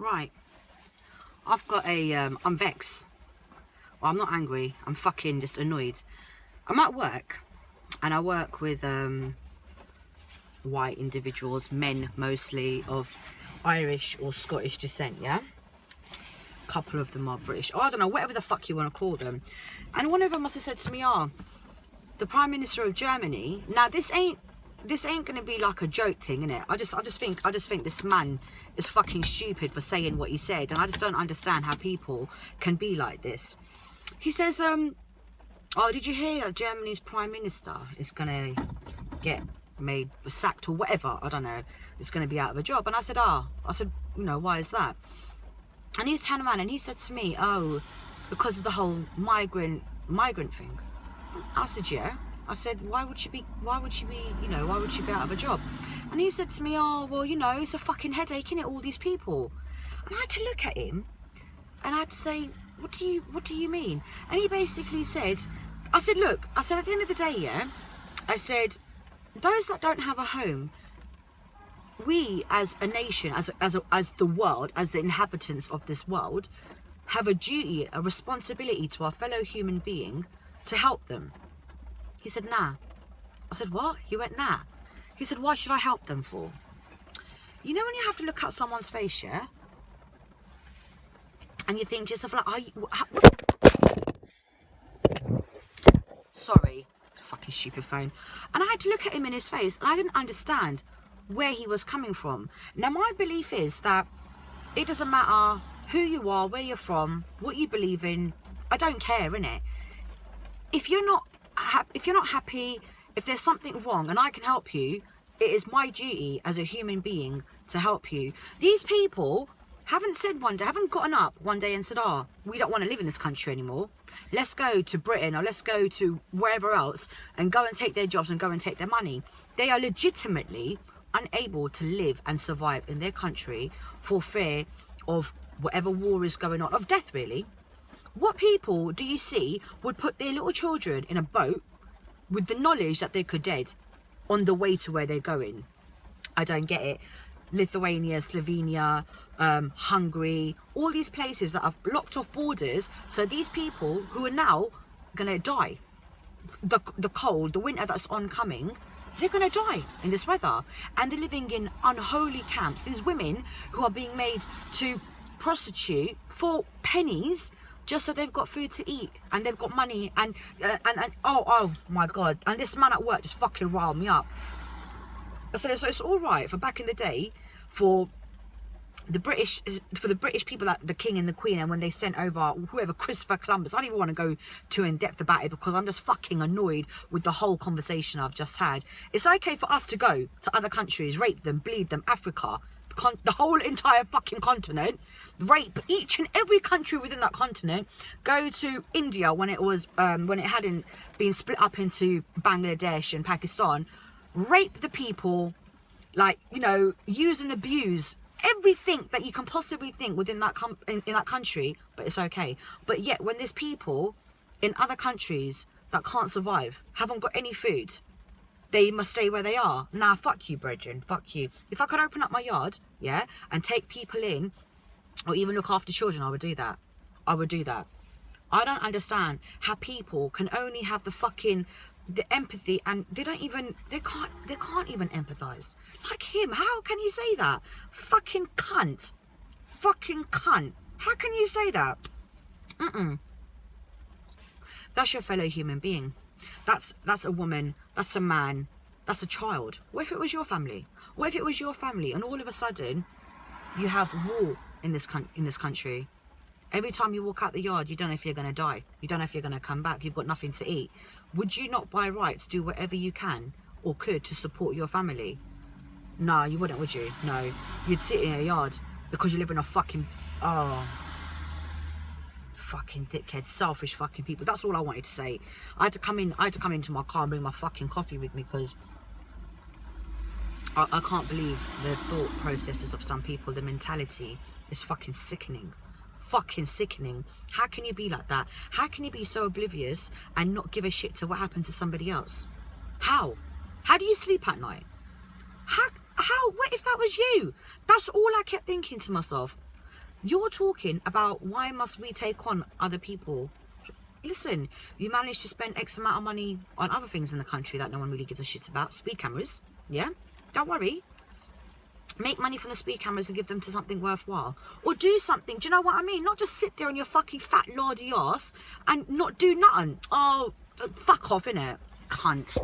Right. I've got a, I'm vexed. Well, I'm not angry. I'm fucking just annoyed. I'm at work, and I work with white individuals, men mostly, of Irish or Scottish descent, yeah? A couple of them are British. Oh, I don't know, whatever the fuck you want to call them. And one of them must have said to me, the Prime Minister of Germany. Now, this ain't gonna be like a joke thing, innit? I just think this man is fucking stupid for saying what he said, and I just don't understand how people can be like this. He says, oh, did you hear that Germany's Prime Minister is gonna get made sacked or whatever? I don't know. It's gonna be out of a job. And I said, you know, why is that? And he's turned around and he said to me, oh, because of the whole migrant thing. I said, yeah. I said, why would she be, you know, why would she be out of a job? And he said to me, oh, well, you know, it's a fucking headache, innit, all these people. And I had to look at him and I had to say, what do you mean? And he basically said, I said, look, I said, at the end of the day, yeah, I said, those that don't have a home, we as a nation, as the world, as the inhabitants of this world, have a duty, a responsibility to our fellow human being to help them. He said, nah. I said, what? He went, nah. He said, why should I help them for? You know when you have to look at someone's face, yeah? And you think to yourself, like, sorry, fucking stupid phone. And I had to look at him in his face, and I didn't understand where he was coming from. Now, my belief is that it doesn't matter who you are, where you're from, what you believe in. I don't care, innit? If you're not happy, if there's something wrong and I can help you, it is my duty as a human being to help you. These people haven't gotten up one day and said, we don't want to live in this country anymore. Let's go to Britain or let's go to wherever else and go and take their jobs and go and take their money. They are legitimately unable to live and survive in their country for fear of whatever war is going on, of death really. What people do you see would put their little children in a boat with the knowledge that they could dead on the way to where they're going? I don't get it. Lithuania, Slovenia, Hungary, all these places that have blocked off borders, so these people who are now gonna die, the cold, the winter that's oncoming, they're gonna die in this weather, and they're living in unholy camps. These women who are being made to prostitute for pennies just so they've got food to eat and they've got money, and oh my god. And this man at work just fucking riled me up. I said, so it's all right for back in the day for the British people, like the king and the queen, and when they sent over whoever, Christopher Columbus. I don't even want to go too in depth about it because I'm just fucking annoyed with the whole conversation I've just had. It's okay for us to go to other countries, rape them, bleed them, Africa, the whole entire fucking continent, rape each and every country within that continent, go to India when it was when it hadn't been split up into Bangladesh and Pakistan, rape the people, like, you know, use and abuse everything that you can possibly think within that in that country, but it's okay. But yet when there's people in other countries that can't survive, haven't got any food, they must stay where they are. Nah, fuck you, brethren, fuck you. If I could open up my yard, yeah, and take people in, or even look after children, I would do that. I would do that. I don't understand how people can only have the empathy, and they can't even empathize. Like him, how can you say that? Fucking cunt. Fucking cunt. How can you say that? That's your fellow human being. That's a woman, that's a man, that's a child. What if it was your family? What if it was your family and all of a sudden you have war in this country? Every time you walk out the yard, you don't know if you're going to die. You don't know if you're going to come back. You've got nothing to eat. Would you not by rights do whatever you can or could to support your family? No, you wouldn't, would you? No. You'd sit in a yard because you live in a fucking dickhead, selfish fucking people. That's all I wanted to say. I had to come into my car and bring my fucking coffee with me because I can't believe the thought processes of some people. The mentality is fucking sickening. Fucking sickening. How can you be like that? How can you be so oblivious and not give a shit to what happens to somebody else? How do you sleep at night? How what if that was you? That's all I kept thinking to myself. You're talking about why must we take on other people? Listen, you managed to spend X amount of money on other things in the country that no one really gives a shit about. Speed cameras, yeah? Don't worry. Make money from the speed cameras and give them to something worthwhile. Or do something, do you know what I mean? Not just sit there on your fucking fat lardy ass and not do nothing. Oh, fuck off, innit? Cunt.